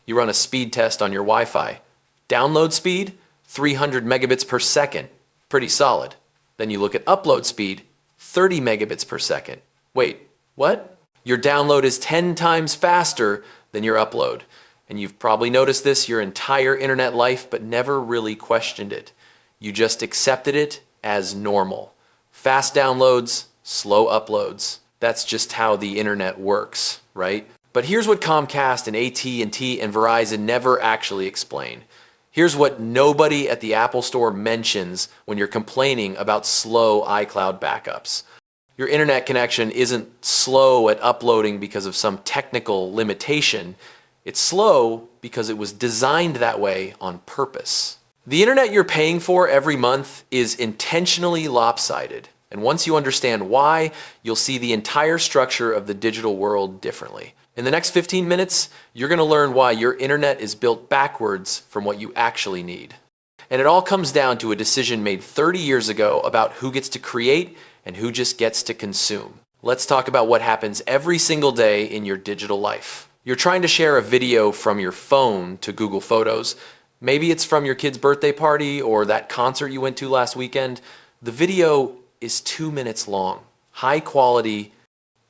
You run a speed test on your Wi-Fi. Download speed, 300 megabits per second. Pretty solid. Then you look at upload speed, 30 megabits per second. Wait, what? Your download is 10 times faster than your upload. And you've probably noticed this your entire internet life, but never really questioned it. You just accepted it as normal. Fast downloads, slow uploads. That's just how the internet works, right? But here's what Comcast and AT&T and Verizon never actually explain. Here's what nobody at the Apple Store mentions when you're complaining about slow iCloud backups. Your internet connection isn't slow at uploading because of some technical limitation. It's slow because it was designed that way on purpose. The internet you're paying for every month is intentionally lopsided. And once you understand why, you'll see the entire structure of the digital world differently. In the next 15 minutes, you're going to learn why your internet is built backwards from what you actually need. And it all comes down to a decision made 30 years ago about who gets to create and who just gets to consume. Let's talk about what happens every single day in your digital life. You're trying to share a video from your phone to Google Photos. Maybe it's from your kid's birthday party or that concert you went to last weekend. The video is 2 minutes long, high quality,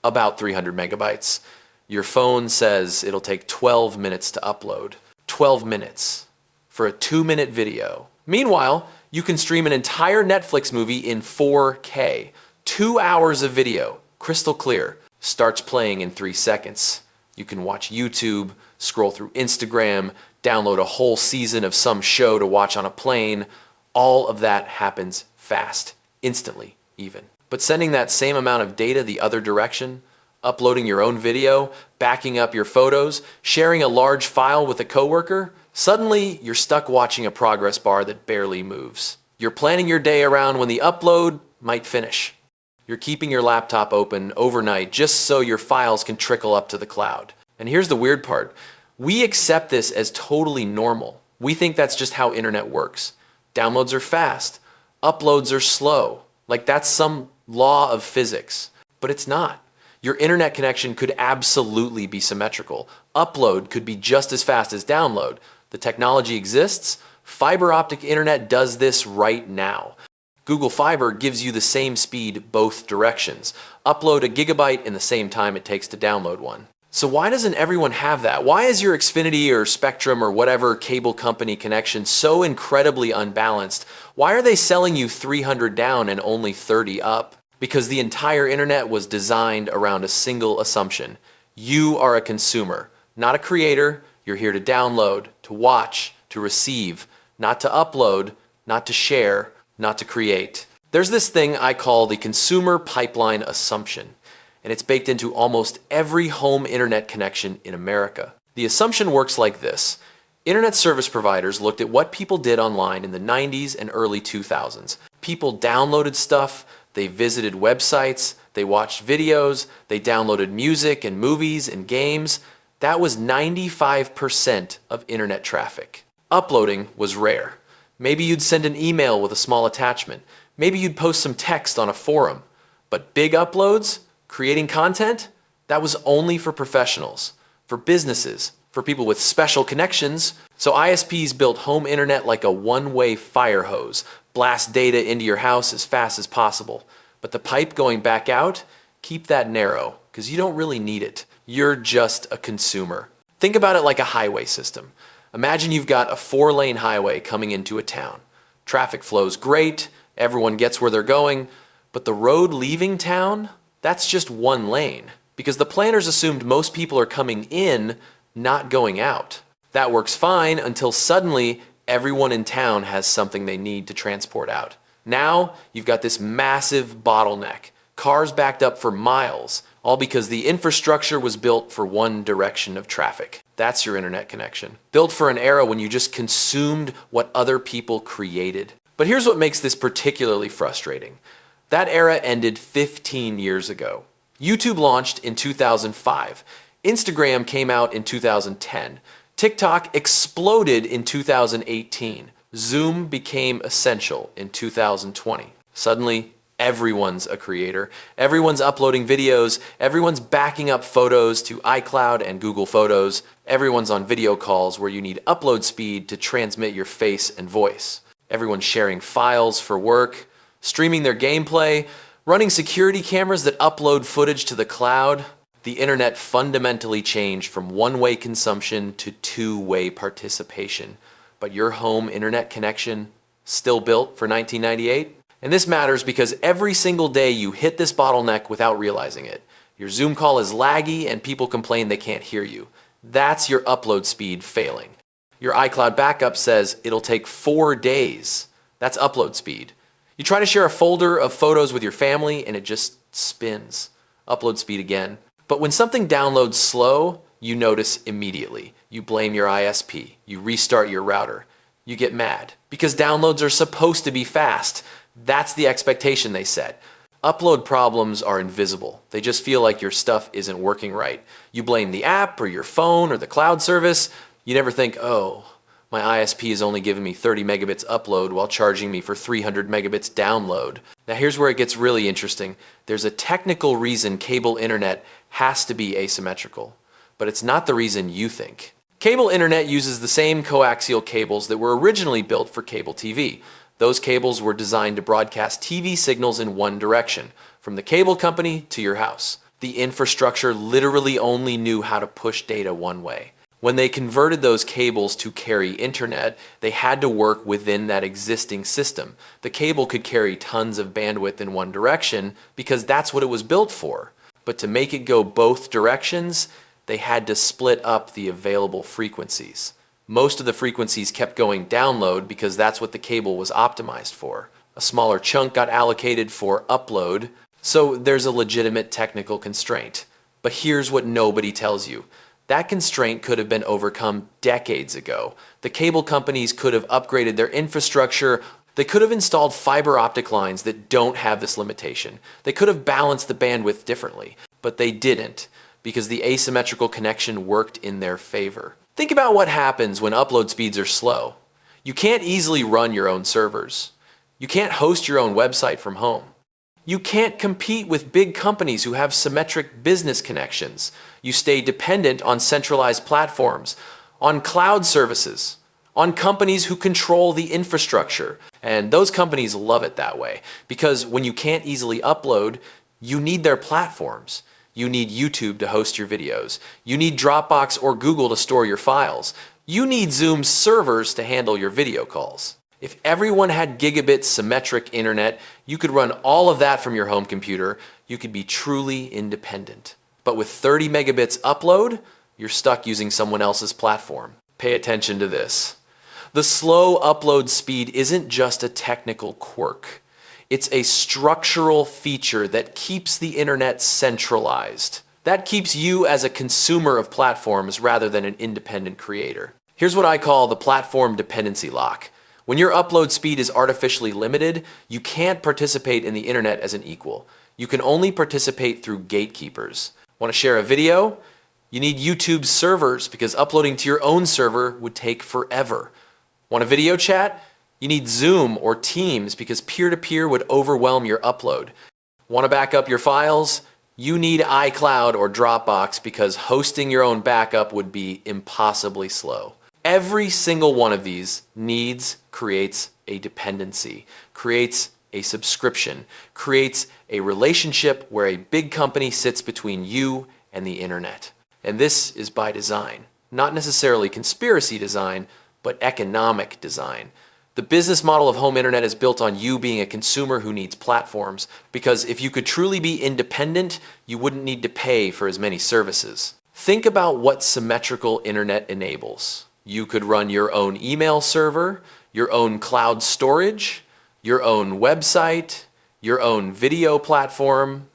about 300 megabytes. Your phone says it'll take 12 minutes to upload. 12 minutes for a 2-minute video. Meanwhile, you can stream an entire Netflix movie in 4K. 2 hours of video, crystal clear, starts playing in 3 seconds. You can watch YouTube, scroll through Instagram, download a whole season of some show to watch on a plane. All of that happens fast, instantly even. But sending that same amount of data the other direction, uploading your own video, backing up your photos, sharing a large file with a coworker, suddenly you're stuck watching a progress bar that barely moves. You're planning your day around when the upload might finish. You're keeping your laptop open overnight just so your files can trickle up to the cloud. And here's the weird part. We accept this as totally normal. We think that's just how internet works. Downloads are fast. Uploads are slow. Like that's some law of physics. But it's not. Your internet connection could absolutely be symmetrical. Upload could be just as fast as download. The technology exists. Fiber optic internet does this right now. Google Fiber gives you the same speed both directions. Upload a gigabyte in the same time it takes to download one. So why doesn't everyone have that? Why is your Xfinity or Spectrum or whatever cable company connection so incredibly unbalanced? Why are they selling you 300 down and only 30 up? Because the entire internet was designed around a single assumption. You are a consumer, not a creator. You're here to download, to watch, to receive, not to upload, not to share, not to create. There's this thing I call the consumer pipeline assumption, and it's baked into almost every home internet connection in America. The assumption works like this. Internet service providers looked at what people did online in the 90s and early 2000s. People downloaded stuff, they visited websites, they watched videos, they downloaded music and movies and games. That was 95% of internet traffic. Uploading was rare. Maybe you'd send an email with a small attachment. Maybe you'd post some text on a forum. But big uploads, creating content, that was only for professionals, for businesses, for people with special connections. So ISPs built home internet like a one-way fire hose, blast data into your house as fast as possible. But the pipe going back out, keep that narrow, because you don't really need it. You're just a consumer. Think about it like a highway system. Imagine you've got a 4-lane highway coming into a town. Traffic flows great, everyone gets where they're going, but the road leaving town, that's just 1 lane, because the planners assumed most people are coming in, not going out. That works fine until suddenly everyone in town has something they need to transport out. Now you've got this massive bottleneck, cars backed up for miles, all because the infrastructure was built for one direction of traffic. That's your internet connection. Built for an era when you just consumed what other people created. But here's what makes this particularly frustrating. That era ended 15 years ago. YouTube launched in 2005. Instagram came out in 2010. TikTok exploded in 2018. Zoom became essential in 2020. Suddenly, Everyone's a creator. Everyone's uploading videos. Everyone's backing up photos to iCloud and Google Photos. Everyone's on video calls where you need upload speed to transmit your face and voice. Everyone's sharing files for work, streaming their gameplay, running security cameras that upload footage to the cloud. The internet fundamentally changed from one-way consumption to two-way participation. But your home internet connection, still built for 1998? And this matters because every single day you hit this bottleneck without realizing it. Your Zoom call is laggy and people complain they can't hear you. That's your upload speed failing. Your iCloud backup says it'll take 4 days. That's upload speed. You try to share a folder of photos with your family and it just spins. Upload speed again. But when something downloads slow, you notice immediately. You blame your ISP. You restart your router. You get mad because downloads are supposed to be fast. That's the expectation they set. Upload problems are invisible. They just feel like your stuff isn't working right. You blame the app or your phone or the cloud service. You never think, oh, my ISP is only giving me 30 megabits upload while charging me for 300 megabits download. Now here's where it gets really interesting. There's a technical reason cable internet has to be asymmetrical, but it's not the reason you think. Cable internet uses the same coaxial cables that were originally built for cable TV. Those cables were designed to broadcast TV signals in one direction, from the cable company to your house. The infrastructure literally only knew how to push data one way. When they converted those cables to carry internet, they had to work within that existing system. The cable could carry tons of bandwidth in one direction because that's what it was built for. But to make it go both directions, they had to split up the available frequencies. Most of the frequencies kept going download because that's what the cable was optimized for. A smaller chunk got allocated for upload, so there's a legitimate technical constraint. But here's what nobody tells you. That constraint could have been overcome decades ago. The cable companies could have upgraded their infrastructure. They could have installed fiber optic lines that don't have this limitation. They could have balanced the bandwidth differently, but they didn't because the asymmetrical connection worked in their favor. Think about what happens when upload speeds are slow. You can't easily run your own servers. You can't host your own website from home. You can't compete with big companies who have symmetric business connections. You stay dependent on centralized platforms, on cloud services, on companies who control the infrastructure. And those companies love it that way because when you can't easily upload, you need their platforms. You need YouTube to host your videos. You need Dropbox or Google to store your files. You need Zoom servers to handle your video calls. If everyone had gigabit symmetric internet, you could run all of that from your home computer. You could be truly independent. But with 30 megabits upload, you're stuck using someone else's platform. Pay attention to this. The slow upload speed isn't just a technical quirk. It's a structural feature that keeps the internet centralized. That keeps you as a consumer of platforms rather than an independent creator. Here's what I call the platform dependency lock. When your upload speed is artificially limited, you can't participate in the internet as an equal. You can only participate through gatekeepers. Want to share a video? You need YouTube servers because uploading to your own server would take forever. Want a video chat? You need Zoom or Teams because peer-to-peer would overwhelm your upload. Want to back up your files? You need iCloud or Dropbox because hosting your own backup would be impossibly slow. Every single one of these needs creates a dependency, creates a subscription, creates a relationship where a big company sits between you and the internet. And this is by design, not necessarily conspiracy design, but economic design. The business model of home internet is built on you being a consumer who needs platforms, because if you could truly be independent, you wouldn't need to pay for as many services. Think about what symmetrical internet enables. You could run your own email server, your own cloud storage, your own website, your own video platform.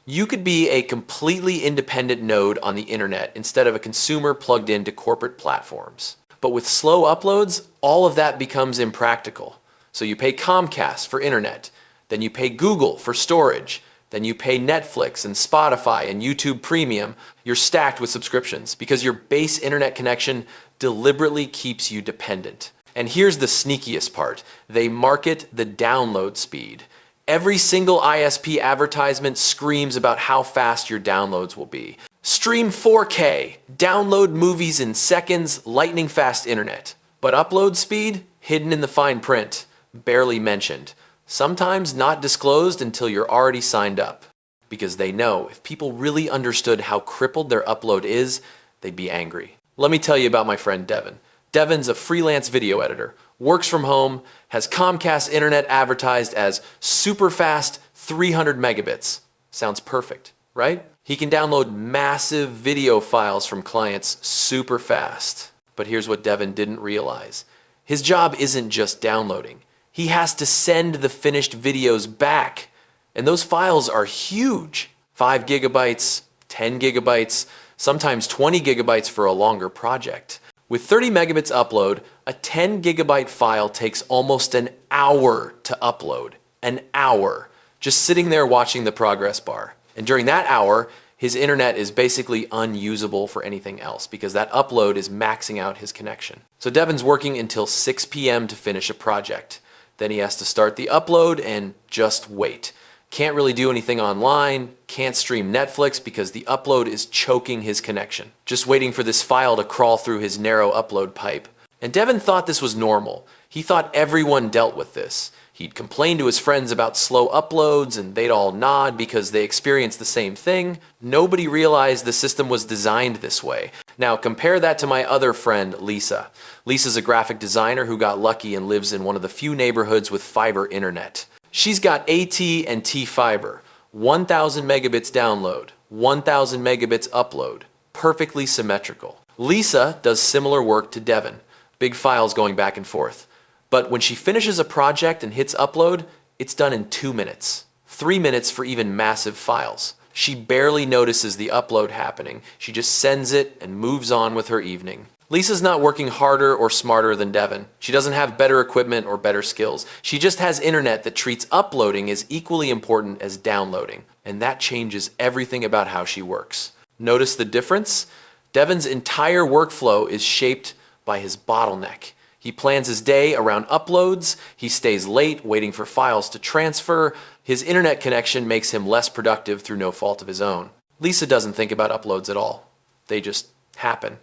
You could be a completely independent node on the internet instead of a consumer plugged into corporate platforms. But with slow uploads, all of that becomes impractical. So you pay Comcast for internet, then you pay Google for storage, then you pay Netflix and Spotify and YouTube Premium. You're stacked with subscriptions because your base internet connection deliberately keeps you dependent. And here's the sneakiest part. They market the download speed. Every single ISP advertisement screams about how fast your downloads will be. Stream 4K, download movies in seconds, lightning fast internet. But upload speed, hidden in the fine print, barely mentioned. Sometimes not disclosed until you're already signed up. Because they know if people really understood how crippled their upload is, they'd be angry. Let me tell you about my friend Devin. Devin's a freelance video editor, works from home, has Comcast internet advertised as super fast 300 megabits. Sounds perfect, right? He can download massive video files from clients super fast. But here's what Devin didn't realize. His job isn't just downloading. He has to send the finished videos back. And those files are huge. 5 gigabytes, 10 gigabytes, sometimes 20 gigabytes for a longer project. With 30 megabits upload, a 10 gigabyte file takes almost an hour to upload. An hour. Just sitting there watching the progress bar. And during that hour, his internet is basically unusable for anything else because that upload is maxing out his connection. So Devin's working until 6 p.m. to finish a project. Then he has to start the upload and just wait. Can't really do anything online, can't stream Netflix because the upload is choking his connection. Just waiting for this file to crawl through his narrow upload pipe. And Devin thought this was normal. He thought everyone dealt with this. He'd complain to his friends about slow uploads and they'd all nod because they experienced the same thing. Nobody realized the system was designed this way. Now compare that to my other friend, Lisa. Lisa's a graphic designer who got lucky and lives in one of the few neighborhoods with fiber internet. She's got AT and T fiber, 1,000 megabits download, 1,000 megabits upload, perfectly symmetrical. Lisa does similar work to Devin, big files going back and forth. But when she finishes a project and hits upload, it's done in 2 minutes, 3 minutes for even massive files. She barely notices the upload happening. She just sends it and moves on with her evening. Lisa's not working harder or smarter than Devin. She doesn't have better equipment or better skills. She just has internet that treats uploading as equally important as downloading. And that changes everything about how she works. Notice the difference? Devin's entire workflow is shaped by his bottleneck. He plans his day around uploads. He stays late waiting for files to transfer. His internet connection makes him less productive through no fault of his own. Lisa doesn't think about uploads at all. They just happen.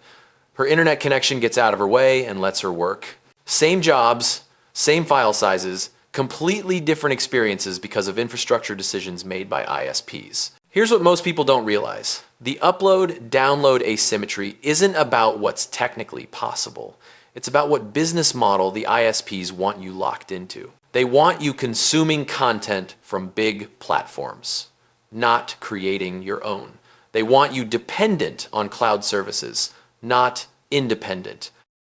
Her internet connection gets out of her way and lets her work. Same jobs, same file sizes, completely different experiences because of infrastructure decisions made by ISPs. Here's what most people don't realize. The upload-download asymmetry isn't about what's technically possible. It's about what business model the ISPs want you locked into. They want you consuming content from big platforms, not creating your own. They want you dependent on cloud services, not independent.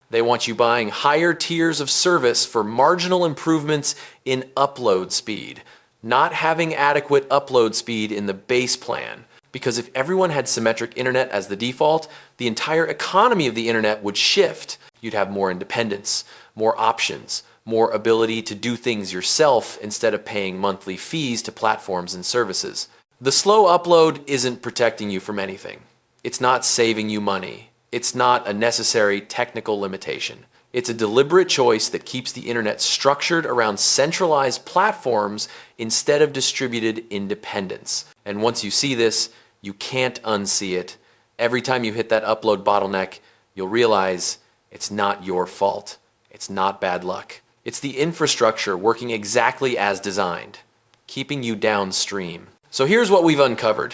They want you buying higher tiers of service for marginal improvements in upload speed, not having adequate upload speed in the base plan. Because if everyone had symmetric internet as the default, the entire economy of the internet would shift. You'd have more independence, more options, more ability to do things yourself instead of paying monthly fees to platforms and services. The slow upload isn't protecting you from anything. It's not saving you money. It's not a necessary technical limitation. It's a deliberate choice that keeps the internet structured around centralized platforms instead of distributed independence. And once you see this, you can't unsee it. Every time you hit that upload bottleneck, you'll realize it's not your fault. It's not bad luck. It's the infrastructure working exactly as designed, keeping you downstream. So here's what we've uncovered.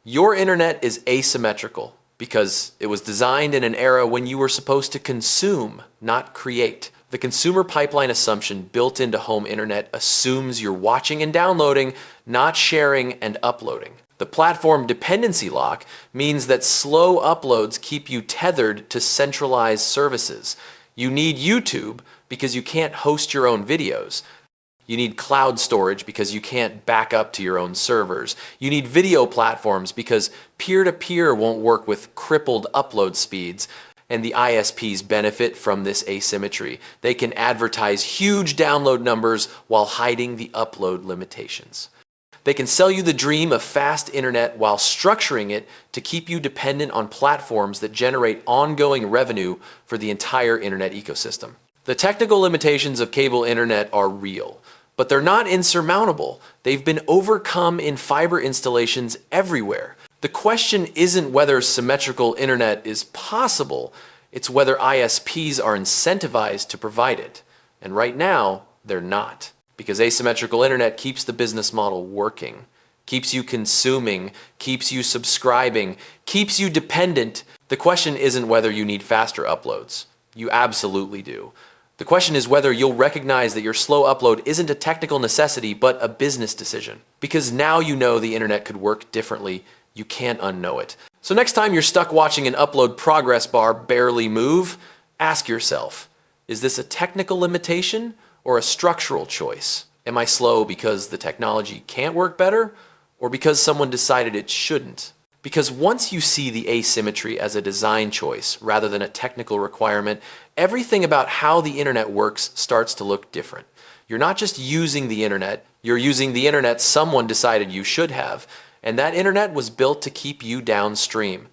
Your internet is asymmetrical because it was designed in an era when you were supposed to consume, not create. The consumer pipeline assumption built into home internet assumes you're watching and downloading, not sharing and uploading. The platform dependency lock means that slow uploads keep you tethered to centralized services. You need YouTube because you can't host your own videos. You need cloud storage because you can't back up to your own servers. You need video platforms because peer-to-peer won't work with crippled upload speeds. And the ISPs benefit from this asymmetry. They can advertise huge download numbers while hiding the upload limitations. They can sell you the dream of fast internet while structuring it to keep you dependent on platforms that generate ongoing revenue for the entire internet ecosystem. The technical limitations of cable internet are real, But they're not insurmountable. They've been overcome in fiber installations everywhere. The question isn't whether symmetrical internet is possible, it's whether ISPs are incentivized to provide it. And right now, they're not. Because asymmetrical internet keeps the business model working, keeps you consuming, keeps you subscribing, keeps you dependent. The question isn't whether you need faster uploads. You absolutely do. The question is whether you'll recognize that your slow upload isn't a technical necessity, but a business decision. Because now you know the internet could work differently. You can't unknow it. So next time you're stuck watching an upload progress bar barely move, ask yourself, is this a technical limitation or a structural choice? Am I slow because the technology can't work better, or because someone decided it shouldn't? Because once you see the asymmetry as a design choice rather than a technical requirement, everything about how the internet works starts to look different. You're not just using the internet, you're using the internet someone decided you should have, and that internet was built to keep you downstream.